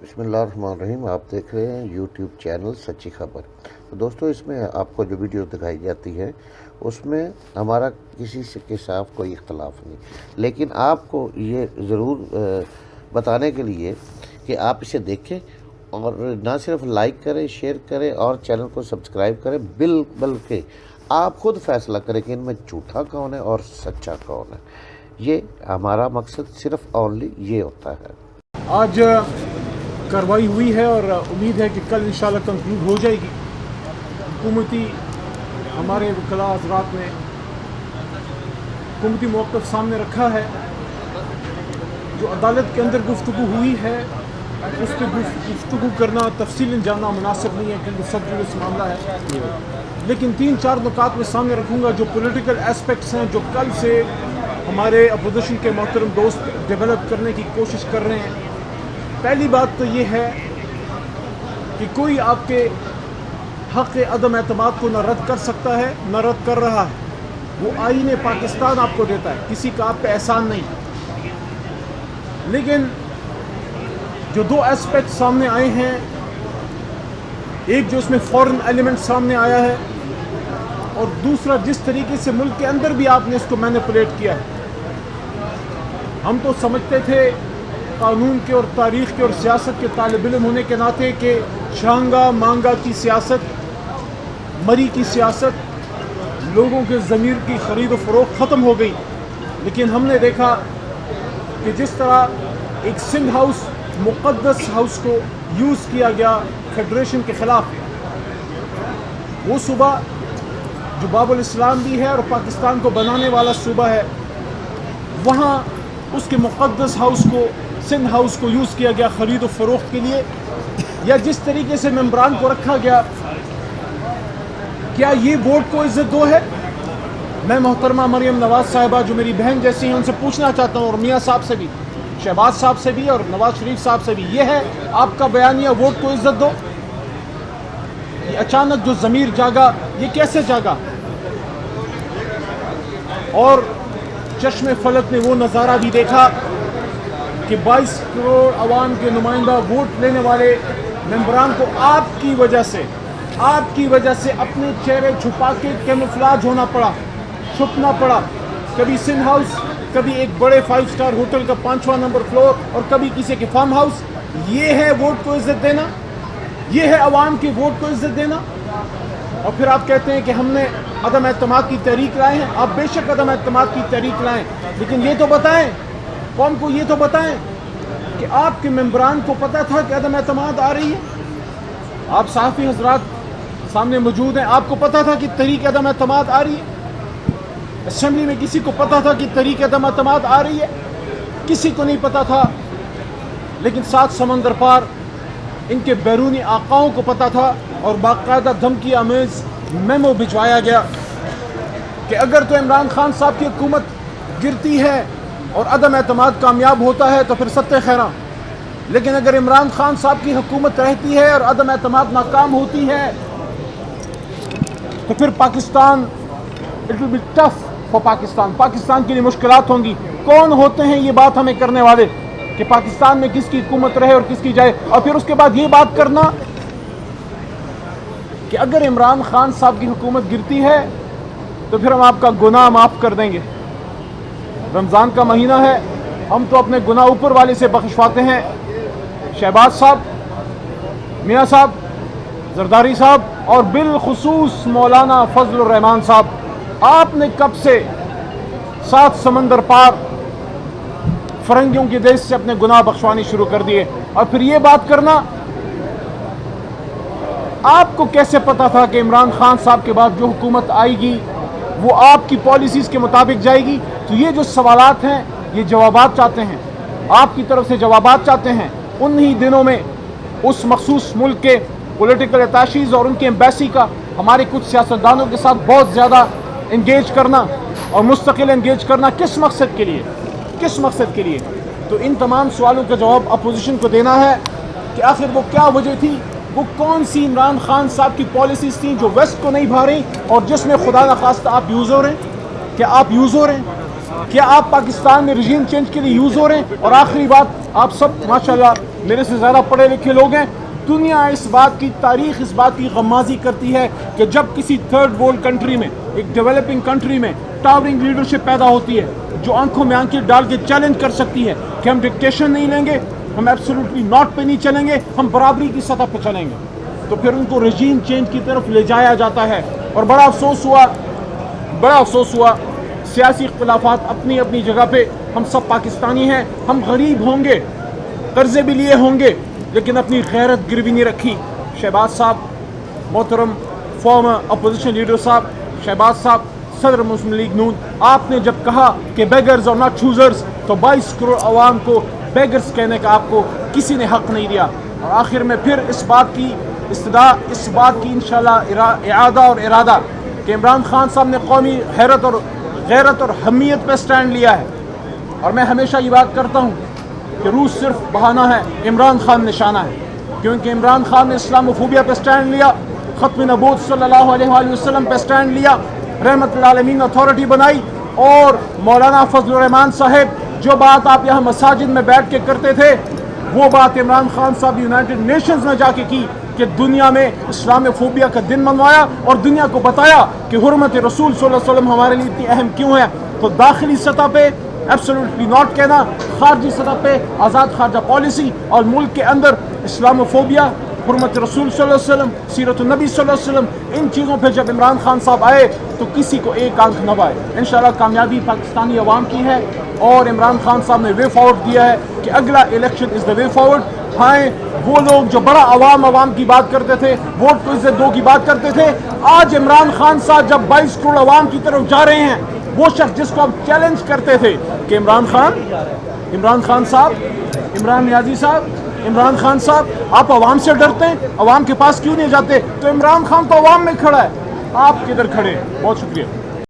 بسم اللہ الرحمن الرحیم. آپ دیکھ رہے ہیں یوٹیوب چینل سچی خبر. تو دوستو، اس میں آپ کو جو ویڈیو دکھائی جاتی ہے اس میں ہمارا کسی سے کے ساتھ کوئی اختلاف نہیں، لیکن آپ کو یہ ضرور بتانے کے لیے کہ آپ اسے دیکھیں اور نہ صرف لائک کریں، شیئر کریں اور چینل کو سبسکرائب کریں، بلکہ آپ خود فیصلہ کریں کہ ان میں جھوٹا کون ہے اور سچا کون ہے. یہ ہمارا مقصد صرف اونلی یہ ہوتا ہے. آج کارروائی ہوئی ہے اور امید ہے کہ کل انشاءاللہ کنکلوڈ ہو جائے گی. حکومتی ہمارے وکلاء حضرات نے حکومتی موقف سامنے رکھا ہے. جو عدالت کے اندر گفتگو ہوئی ہے اس پہ گفتگو کرنا، تفصیل جاننا مناسب نہیں ہے کیونکہ سب جڑے اس معاملہ ہے، لیکن 3-4 نکات میں سامنے رکھوں گا جو پولیٹیکل اسپیکٹس ہیں جو کل سے ہمارے اپوزیشن کے محترم دوست ڈیولپ کرنے کی کوشش کر رہے ہیں. پہلی بات تو یہ ہے کہ کوئی آپ کے حق عدم اعتماد کو نہ رد کر سکتا ہے نہ رد کر رہا ہے. وہ آئین پاکستان آپ کو دیتا ہے، کسی کا آپ پہ احسان نہیں. لیکن جو 2 اسپیکٹ سامنے آئے ہیں، ایک جو اس میں فورن ایلیمنٹ سامنے آیا ہے اور دوسرا جس طریقے سے ملک کے اندر بھی آپ نے اس کو مینیپولیٹ کیا ہے. ہم تو سمجھتے تھے قانون کے اور تاریخ کے اور سیاست کے طالب علم ہونے کے ناطے کہ شانگا مانگا کی سیاست، مری کی سیاست، لوگوں کے ضمیر کی خرید و فروخت ختم ہو گئی. لیکن ہم نے دیکھا کہ جس طرح ایک سندھ ہاؤس، مقدس ہاؤس کو یوز کیا گیا فیڈریشن کے خلاف، وہ صوبہ جو باب الاسلام بھی ہے اور پاکستان کو بنانے والا صوبہ ہے، وہاں اس کے مقدس ہاؤس کو، سندھ ہاؤس کو یوز کیا گیا خرید و فروخت کے لیے. یا جس طریقے سے ممبران کو رکھا گیا، کیا یہ ووٹ کو عزت دو ہے؟ میں محترمہ مریم نواز صاحبہ جو میری بہن جیسی ہیں ان سے پوچھنا چاہتا ہوں، اور میاں صاحب سے بھی، شہباز صاحب سے بھی اور نواز شریف صاحب سے بھی، یہ ہے آپ کا بیانیہ ووٹ کو عزت دو؟ یہ اچانک جو ضمیر جاگا، یہ کیسے جاگا؟ اور چشم فلک نے وہ نظارہ بھی دیکھا کہ 22 کروڑ عوام کے نمائندہ ووٹ لینے والے ممبران کو آپ کی وجہ سے اپنے چہرے چھپا کے کیموفلاج ہونا پڑا، چھپنا پڑا. کبھی سندھ ہاؤس، کبھی ایک بڑے 5 اسٹار ہوٹل کا 5واں نمبر فلور، اور کبھی کسی کے فارم ہاؤس. یہ ہے ووٹ کو عزت دینا؟ یہ ہے عوام کی ووٹ کو عزت دینا؟ اور پھر آپ کہتے ہیں کہ ہم نے عدم اعتماد کی تحریک لائے ہیں. آپ بے شک عدم اعتماد کی تحریک لائیں، لیکن یہ تو بتائیں، قوم کو یہ تو بتائیں کہ آپ کے ممبران کو پتہ تھا کہ عدم اعتماد آ رہی ہے. آپ صحافی حضرات سامنے موجود ہیں، آپ کو پتہ تھا کہ تحریک عدم اعتماد آ رہی ہے؟ اسمبلی میں کسی کو پتہ تھا کہ تحریک عدم اعتماد آ رہی ہے؟ کسی کو نہیں پتہ تھا. لیکن 7 سمندر پار ان کے بیرونی آقاؤں کو پتہ تھا، اور باقاعدہ دھمکی آمیز میمو بھجوایا گیا کہ اگر تو عمران خان صاحب کی حکومت گرتی ہے اور عدم اعتماد کامیاب ہوتا ہے تو پھر ستہ خیراں، لیکن اگر عمران خان صاحب کی حکومت رہتی ہے اور عدم اعتماد ناکام ہوتی ہے تو پھر Pakistan, it will be tough for Pakistan کے لیے مشکلات ہوں گی. کون ہوتے ہیں یہ بات ہمیں کرنے والے کہ پاکستان میں کس کی حکومت رہے اور کس کی جائے؟ اور پھر اس کے بعد یہ بات کرنا کہ اگر عمران خان صاحب کی حکومت گرتی ہے تو پھر ہم آپ کا گناہ معاف کر دیں گے. رمضان کا مہینہ ہے، ہم تو اپنے گناہ اوپر والے سے بخشواتے ہیں. شہباز صاحب، میاں صاحب، زرداری صاحب اور بالخصوص مولانا فضل الرحمان صاحب، آپ نے کب سے 7 سمندر پار فرنگیوں کے دیش سے اپنے گناہ بخشوانے شروع کر دیے؟ اور پھر یہ بات کرنا، آپ کو کیسے پتا تھا کہ عمران خان صاحب کے بعد جو حکومت آئے گی وہ آپ کی پالیسیز کے مطابق جائے گی؟ تو یہ جو سوالات ہیں، یہ جوابات چاہتے ہیں، آپ کی طرف سے جوابات چاہتے ہیں. انہی دنوں میں اس مخصوص ملک کے پولیٹیکل اٹیشیز اور ان کے ایمبیسی کا ہمارے کچھ سیاستدانوں کے ساتھ بہت زیادہ انگیج کرنا اور مستقل انگیج کرنا کس مقصد کے لیے؟ تو ان تمام سوالوں کا جواب اپوزیشن کو دینا ہے کہ آخر وہ کیا وجہ تھی، وہ کون سی عمران خان صاحب کی پالیسیز تھیں جو ویسٹ کو نہیں بھا رہی اور جس میں خدا نخواستہ آپ یوز ہو رہے ہیں؟ کیا آپ یوز ہو رہے ہیں؟ کیا آپ پاکستان میں رجیم چینج کے لیے یوز ہو رہے ہیں؟ اور آخری بات، آپ سب ماشاءاللہ میرے سے زیادہ پڑھے لکھے لوگ ہیں. دنیا اس بات کی تاریخ اس بات کی غمازی کرتی ہے کہ جب کسی تھرڈ ورلڈ کنٹری میں, ایک ڈیولپنگ کنٹری میں ٹاورنگ لیڈرشپ پیدا ہوتی ہے جو آنکھوں میں آنکھیں ڈال کے چیلنج کر سکتی ہے کہ ہم ڈکٹیشن نہیں لیں گے, ہم ایبسولوٹلی ناٹ پہ نہیں چلیں گے, ہم برابری کی سطح پہ چلیں گے, تو پھر ان کو رجیم چینج کی طرف لے جایا جاتا ہے. اور بڑا افسوس ہوا سیاسی اختلافات اپنی اپنی جگہ پہ, ہم سب پاکستانی ہیں, ہم غریب ہوں گے, قرضے بھی لیے ہوں گے, لیکن اپنی غیرت گروی نہیں رکھی. شہباز صاحب, محترم فارمر اپوزیشن لیڈر صاحب, شہباز صاحب صدر مسلم لیگ نون, آپ نے جب کہا کہ بیگرز اور ناٹ چوزرز, تو 22 کروڑ عوام کو بیگرز کہنے کا آپ کو کسی نے حق نہیں دیا. اور آخر میں پھر اس بات کی انشاءاللہ اعادہ اور ارادہ کہ عمران خان صاحب نے قومی غیرت اور حمیت پہ سٹینڈ لیا ہے. اور میں ہمیشہ یہ بات کرتا ہوں کہ روس صرف بہانہ ہے, عمران خان نشانہ ہے, کیونکہ عمران خان نے اسلاموفوبیا پہ سٹینڈ لیا, ختم نبوت صلی اللہ علیہ وآلہ وسلم پہ سٹینڈ لیا, رحمت العالمین اتھارٹی بنائی, اور مولانا فضل الرحمان صاحب جو بات آپ یہاں مساجد میں بیٹھ کے کرتے تھے وہ بات عمران خان صاحب یونائٹڈ نیشنز میں جا کے کی کہ دنیا میں اسلاموفوبیا کا دن منوایا اور دنیا کو بتایا کہ حرمت رسول صلی اللہ علیہ وسلم ہمارے لیے اتنی اہم کیوں ہے. تو داخلی سطح پہ ایبسولوٹلی ناٹ کہنا, خارجی سطح پہ آزاد خارجہ پالیسی, اور ملک کے اندر اسلاموفوبیا, حرمت رسول صلی اللہ علیہ وسلم, سیرت النبی صلی اللہ علیہ وسلم, ان چیزوں پہ جب عمران خان صاحب آئے تو کسی کو ایک آنکھ نہ آئے. انشاءاللہ کامیابی پاکستانی عوام کی ہے, اور عمران خان صاحب نے وے فارورڈ دیا ہے کہ اگلا الیکشن از دا وے فارورڈ. ہاں, وہ لوگ جو بڑا عوام کی بات کرتے تھے, ووٹ کو عزت دو کی بات کرتے تھے, آج عمران خان صاحب جب 22 کروڑ عوام کی طرف جا رہے ہیں, وہ شخص جس کو ہم چیلنج کرتے تھے کہ عمران خان صاحب, عمران نیازی صاحب, عمران خان صاحب آپ عوام سے ڈرتے ہیں, عوام کے پاس کیوں نہیں جاتے, تو عمران خان تو عوام میں کھڑا ہے, آپ کدھر کھڑے ہیں. بہت شکریہ.